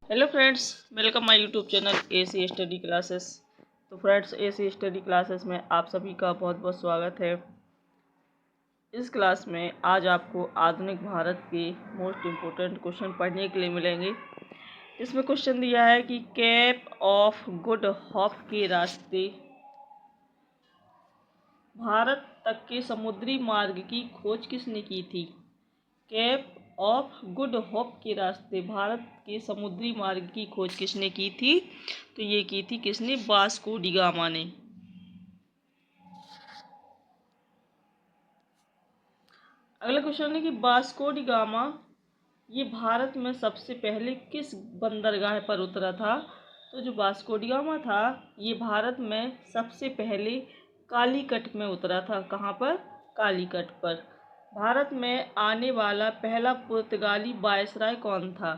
Hello friends, welcome my YouTube channel AC study classes. तो friends, AC study classes में आप सभी का बहुत बहुत स्वागत है। इस क्लास में आज आपको आधुनिक भारत के मोस्ट इम्पोर्टेंट क्वेश्चन पढ़ने के लिए मिलेंगे। इसमें क्वेश्चन दिया है कि केप ऑफ गुड होप के रास्ते भारत तक के समुद्री मार्ग की खोज किसने की थी? केप ऑफ गुड होप के रास्ते भारत के समुद्री मार्ग की खोज किसने की थी? तो ये की थी किसने? वास्को डी गामा ने। अगला क्वेश्चन है कि वास्को डी गामा ये भारत में सबसे पहले किस बंदरगाह पर उतरा था? तो जो वास्को डी गामा था ये भारत में सबसे पहले कालीकट में उतरा था। कहाँ पर? कालीकट पर। भारत में आने वाला पहला पुर्तगाली वायसराय कौन था?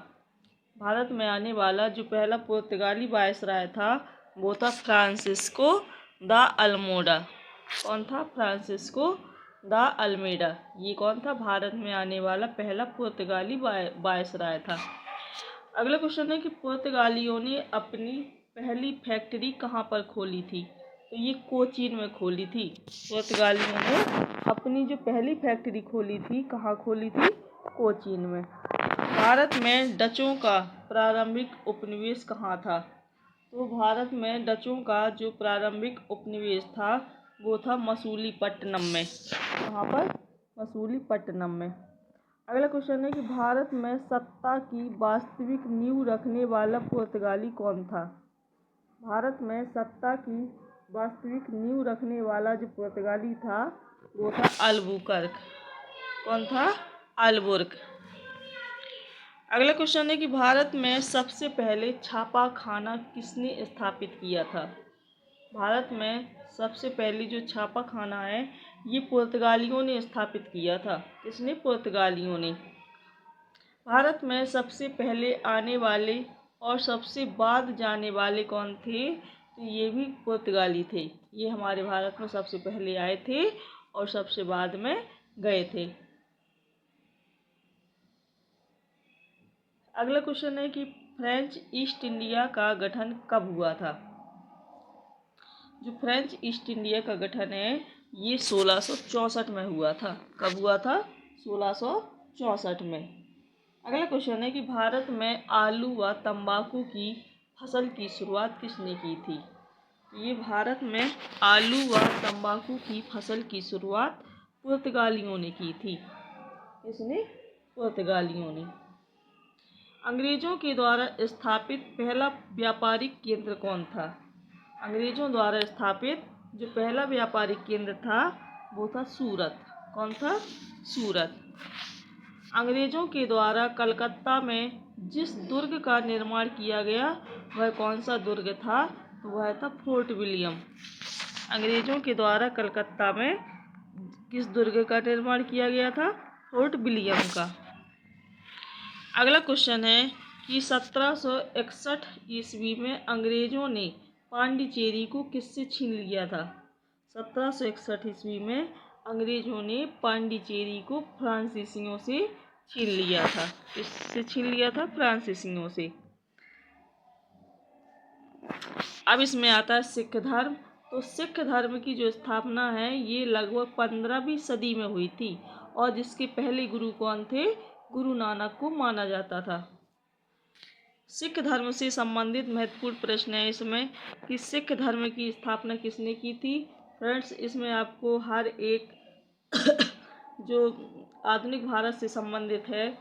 भारत में आने वाला जो पहला पुर्तगाली वायसराय था वो था फ्रांसिस्को द अल्मोडा। कौन था? Francisco de Almeida. ये कौन था? भारत में आने वाला पहला पुर्तगाली वायसराय था। अगला क्वेश्चन है कि पुर्तगालियों ने अपनी पहली फैक्ट्री कहाँ पर खोली थी? तो ये कोचीन में खोली थी। पुर्तगालियों ने अपनी जो पहली फैक्ट्री खोली थी कहाँ खोली थी? कोचीन में। भारत में डचों का प्रारंभिक उपनिवेश कहाँ था? तो भारत में डचों का जो प्रारंभिक उपनिवेश था वो था मसूलीपट्टनम में। कहाँ पर? मसूलीपट्टनम में। अगला क्वेश्चन है कि भारत में सत्ता की वास्तविक नींव रखने वाला पुर्तगाली कौन था? भारत में सत्ता की वास्तविक नींव रखने वाला जो पुर्तगाली था वो था अल्बुकर्क। कौन था? अल्बुर्क। अगला क्वेश्चन है कि भारत में सबसे पहले छापा खाना किसने स्थापित किया था? भारत में सबसे पहले जो छापा खाना है ये पुर्तगालियों ने स्थापित किया था। किसने? पुर्तगालियों ने। भारत में सबसे पहले आने वाले और सबसे बाद जाने वाले कौन थे? तो ये भी पुर्तगाली थे। ये हमारे भारत में सबसे पहले आए थे और सबसे बाद में गए थे। अगला क्वेश्चन है कि फ्रेंच ईस्ट इंडिया का गठन कब हुआ था? जो फ्रेंच ईस्ट इंडिया का गठन है ये 1664 में हुआ था। कब हुआ था? 1664 में। अगला क्वेश्चन है कि भारत में आलू व तंबाकू की फसल की शुरुआत किसने की थी? ये भारत में आलू व तंबाकू की फसल की शुरुआत पुर्तगालियों ने की थी। किसने? पुर्तगालियों ने। अंग्रेजों के द्वारा स्थापित पहला व्यापारिक केंद्र कौन था? अंग्रेजों द्वारा स्थापित जो पहला व्यापारिक केंद्र था वो था सूरत। कौन था? सूरत। अंग्रेजों के द्वारा कलकत्ता में जिस दुर्ग का निर्माण किया गया वह कौन सा दुर्ग था? तो वह था फोर्ट विलियम। अंग्रेजों के द्वारा कलकत्ता में किस दुर्ग का निर्माण किया गया था? फोर्ट विलियम का। अगला क्वेश्चन है कि 1761 ईस्वी में अंग्रेजों ने पांडिचेरी को किससे छीन लिया था? 1761 ईस्वी में अंग्रेजों ने पांडिचेरी को फ्रांसीसियों से छीन लिया था। किससे छीन लिया था? फ्रांसीसियों से। अब इसमें आता है सिख धर्म। तो सिख धर्म की जो स्थापना है ये लगभग 15वीं सदी में हुई थी और जिसके पहले गुरु कौन थे? गुरु नानक को माना जाता था। सिख धर्म से संबंधित महत्वपूर्ण प्रश्न है इसमें कि सिख धर्म की स्थापना किसने की थी? फ्रेंड्स, इसमें आपको हर एक जो आधुनिक भारत से संबंधित है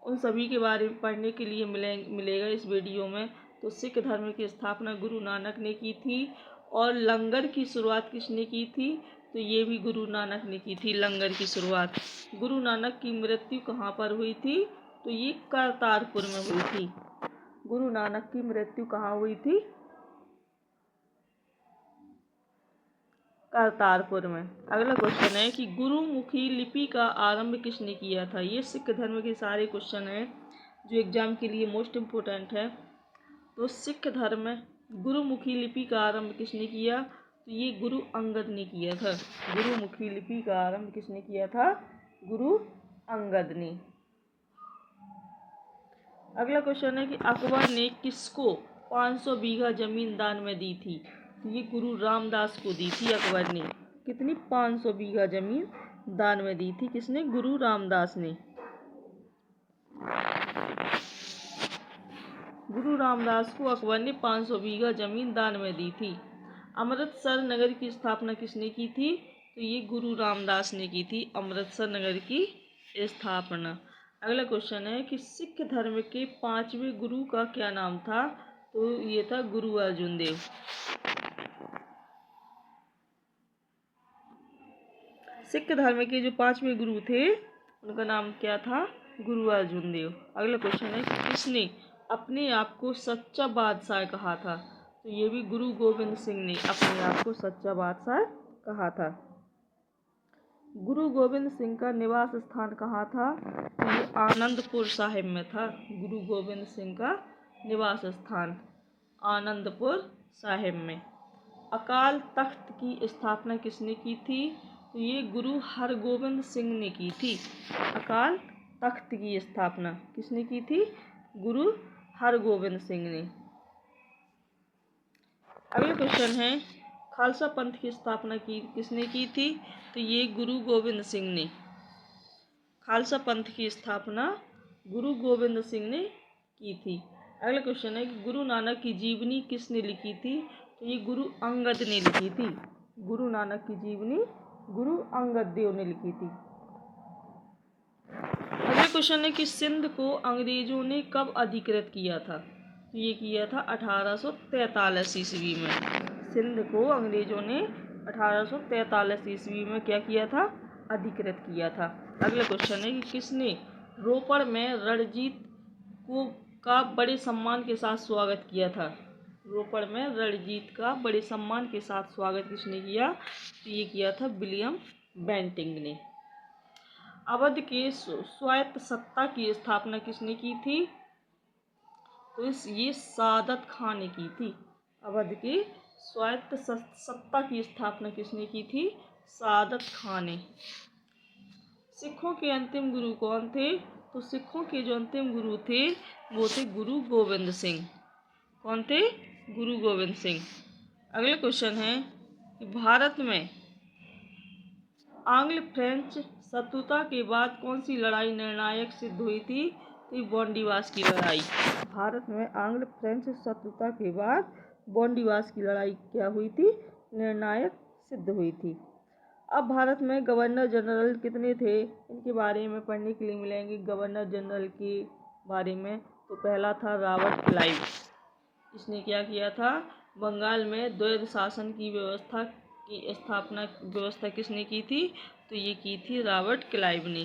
उन सभी के बारे में पढ़ने के लिए मिलेगा इस वीडियो में। तो सिख धर्म की स्थापना गुरु नानक ने की थी और लंगर की शुरुआत किसने की थी? तो ये भी गुरु नानक ने की थी लंगर की शुरुआत। गुरु नानक की मृत्यु कहाँ पर हुई थी? तो ये करतारपुर में हुई थी। गुरु नानक की मृत्यु कहाँ हुई थी? करतारपुर में। अगला क्वेश्चन है कि गुरुमुखी लिपि का आरंभ किसने किया था? ये सिख धर्म के सारे क्वेश्चन हैं जो एग्जाम के लिए मोस्ट इम्पोर्टेंट है। तो सिख धर्म में गुरुमुखी लिपि का आरंभ किसने किया? तो ये गुरु अंगद ने किया था। गुरुमुखी लिपि का आरंभ किसने किया था? गुरु अंगद ने। अगला क्वेश्चन है कि अकबर ने किसको 500 बीघा जमीन दान में दी थी? तो ये गुरु रामदास को दी थी अकबर ने। कितनी? 500 बीघा जमीन दान में दी थी। किसने? गुरु रामदास ने। गुरु रामदास को अकबर ने 500 बीघा जमीन दान में दी थी। अमृतसर नगर की स्थापना किसने की थी? तो ये गुरु रामदास ने की थी अमृतसर नगर की स्थापना। अगला क्वेश्चन है कि सिख धर्म के 5वें गुरु का क्या नाम था? तो ये था गुरु अर्जुन देव। सिख धर्म के जो 5वें गुरु थे उनका नाम क्या था? गुरु अर्जुन देव। अगला क्वेश्चन है कि किसने अपने आप को सच्चा बादशाह कहा था? तो ये भी गुरु गोविंद सिंह ने अपने आप को सच्चा बादशाह कहा था। गुरु गोविंद सिंह का निवास स्थान कहाँ था? तो ये आनंदपुर साहिब में था। गुरु गोविंद सिंह का निवास स्थान आनंदपुर साहिब में। अकाल तख्त की स्थापना किसने की थी? तो ये गुरु हरगोविंद सिंह ने की थी। अकाल तख्त की स्थापना किसने की थी? गुरु हरगोविंद सिंह ने। अगला क्वेश्चन है खालसा पंथ की स्थापना किसने की थी? तो ये गुरु गोविंद सिंह ने। खालसा पंथ की स्थापना गुरु गोविंद सिंह ने की थी। अगला क्वेश्चन है कि गुरु नानक की जीवनी किसने लिखी थी? तो ये गुरु अंगद ने लिखी थी। गुरु नानक की जीवनी गुरु अंगद देव ने लिखी थी। अगला क्वेश्चन है कि सिंध को अंग्रेजों ने कब अधिकृत किया था? तो ये किया था 1843 ईस्वी में। सिंध को अंग्रेजों ने 1843 ईस्वी में क्या किया था? अधिकृत किया था। अगला क्वेश्चन है कि किसने रोपड़ में रणजीत का बड़े सम्मान के साथ स्वागत किया था? रोपड़ में रणजीत का बड़े सम्मान के साथ स्वागत किसने किया? तो ये किया था विलियम बेंटिंग ने। अवध के स्वायत्त सत्ता की स्थापना किसने की थी? तो ये सादत खान ने की थी। अवध की स्वायत्त सत्ता की स्थापना किसने की थी? सादत खान ने। सिखों के अंतिम गुरु कौन थे? तो सिखों के जो अंतिम गुरु थे वो थे गुरु गोविंद सिंह। कौन थे? गुरु गोविंद सिंह। अगला क्वेश्चन है कि भारत में आंग्ल फ्रेंच शत्रुता के बाद कौन सी लड़ाई निर्णायक सिद्ध हुई थी? तो बॉन्डीवास की लड़ाई। भारत में आंग्ल फ्रेंच शत्रुता के बाद बॉन्डीवास की लड़ाई क्या हुई थी? निर्णायक सिद्ध हुई थी। अब भारत में गवर्नर जनरल कितने थे? इनके बारे में पढ़ने के लिए मिलेंगे गवर्नर जनरल के बारे में। तो पहला था रॉबर्ट क्लाइव। इसने क्या किया था? बंगाल में द्वैध शासन की व्यवस्था की व्यवस्था किसने की थी? तो ये की थी रॉबर्ट क्लाइव ने।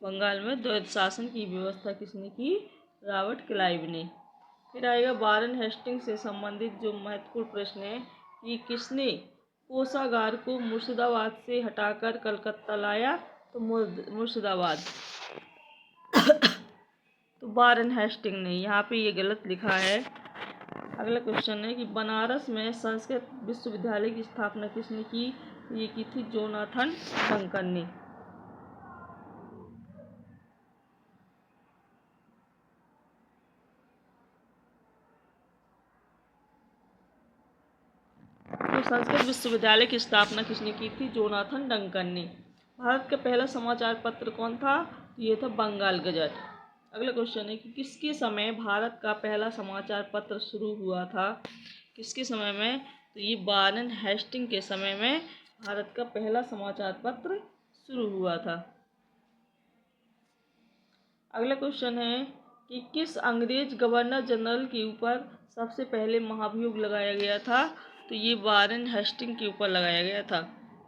बंगाल में द्वैध शासन की व्यवस्था किसने की? रॉबर्ट क्लाइव ने। फिर आएगा वारेन हेस्टिंग्स से संबंधित जो महत्वपूर्ण प्रश्न है कि किसने कोषागार को मुर्शिदाबाद से हटाकर कलकत्ता लाया? तो मुर्शिदाबाद तो वारेन हेस्टिंग ने। यहाँ पे ये गलत लिखा है। अगला क्वेश्चन है कि बनारस में संस्कृत विश्वविद्यालय की स्थापना किसने की? ये की थी जोनाथन डंकन ने। तो संस्कृत विश्वविद्यालय की स्थापना किसने की थी? जोनाथन डंकन ने। भारत का पहला समाचार पत्र कौन था? ये था बंगाल गजट। अगला क्वेश्चन है कि किसके समय भारत का पहला समाचार पत्र शुरू हुआ था? किसके समय में? तो ये वारेन हेस्टिंग के समय में भारत का पहला समाचार पत्र शुरू हुआ था। अगला क्वेश्चन है कि किस अंग्रेज गवर्नर जनरल के ऊपर सबसे पहले महाभियोग लगाया गया था? तो ये वारेन हेस्टिंग के ऊपर लगाया गया था।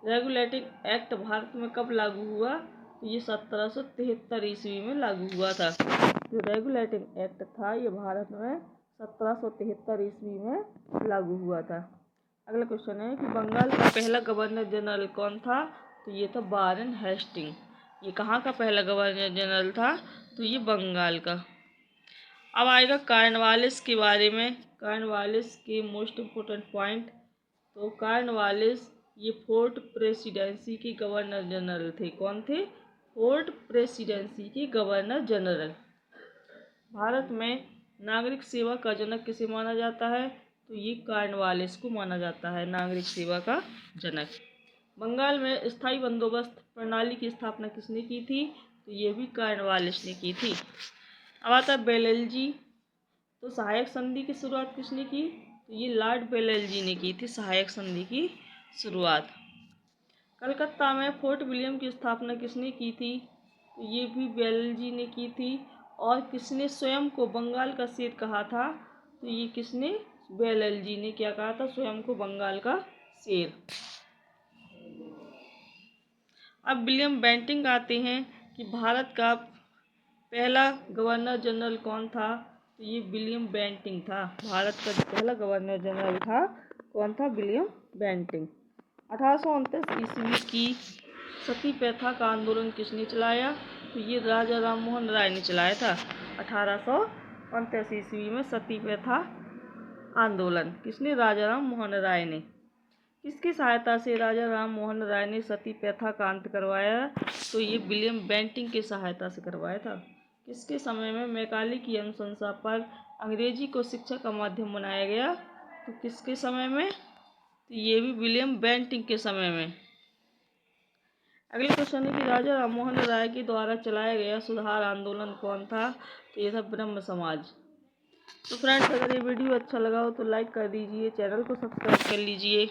रेगुलेटिंग एक्ट भारत में कब लागू हुआ? तो ये 1773 ईस्वी में लागू हुआ था। जो रेगुलेटिंग एक्ट था ये भारत में 1773 ईस्वी में लागू हुआ था। अगला क्वेश्चन है कि बंगाल का पहला गवर्नर जनरल कौन था? तो ये था वारेन हेस्टिंग। ये कहाँ का पहला गवर्नर जनरल था? तो ये बंगाल का। अब आएगा कॉर्नवालिस के बारे में। कॉर्नवालिस के मोस्ट इम्पोर्टेंट पॉइंट। तो कॉर्नवालिस ये फोर्ट प्रेसिडेंसी के गवर्नर जनरल थे। कौन थे? फोर्ट प्रेसिडेंसी के गवर्नर जनरल। भारत में नागरिक सेवा का जनक किसे माना जाता है? तो ये कॉर्नवालिस को माना जाता है नागरिक सेवा का जनक। बंगाल में स्थायी बंदोबस्त प्रणाली की स्थापना किसने की थी? तो ये भी कॉर्नवालिस ने की थी। अब आता है बेलेल्जी। तो सहायक संधि की शुरुआत किसने की? तो ये लॉर्ड बेलेल्जी ने की थी सहायक संधि की शुरुआत। कलकत्ता में फोर्ट विलियम की स्थापना किसने की थी? तो ये भी बेलेल्जी ने की थी। और किसने स्वयं को बंगाल का शेर कहा था? तो ये किसने? बेलेल्जी ने क्या कहा था? स्वयं को बंगाल का शेर। अब विलियम बेंटिंक आते हैं कि भारत का पहला गवर्नर जनरल कौन था? तो ये विलियम बेंटिंक था। भारत का जो पहला गवर्नर जनरल था कौन था? William Bentinck. 1829 ईस्वी की सती प्रथा का आंदोलन किसने चलाया? तो ये राजा राम मोहन राय ने चलाया था। 1829 ईस्वी में सती प्रथा आंदोलन किसने? राजा राम मोहन राय ने। किसकी सहायता से राजा राम मोहन राय ने सती प्रथा का अंत करवाया? तो ये विलियम बेंटिंक की सहायता से करवाया था। किसके समय में मैकाले की अनुशंसा पर अंग्रेजी को शिक्षा का माध्यम बनाया गया? तो किसके समय में? तो ये भी विलियम बेंटिंक के समय में। अगले क्वेश्चन है कि राजा राम मोहन राय के द्वारा चलाया गया सुधार आंदोलन कौन था? तो ये था ब्रह्म समाज। तो फ्रेंड्स, अगर ये वीडियो अच्छा लगा हो तो लाइक कर दीजिए, चैनल को सब्सक्राइब कर लीजिए।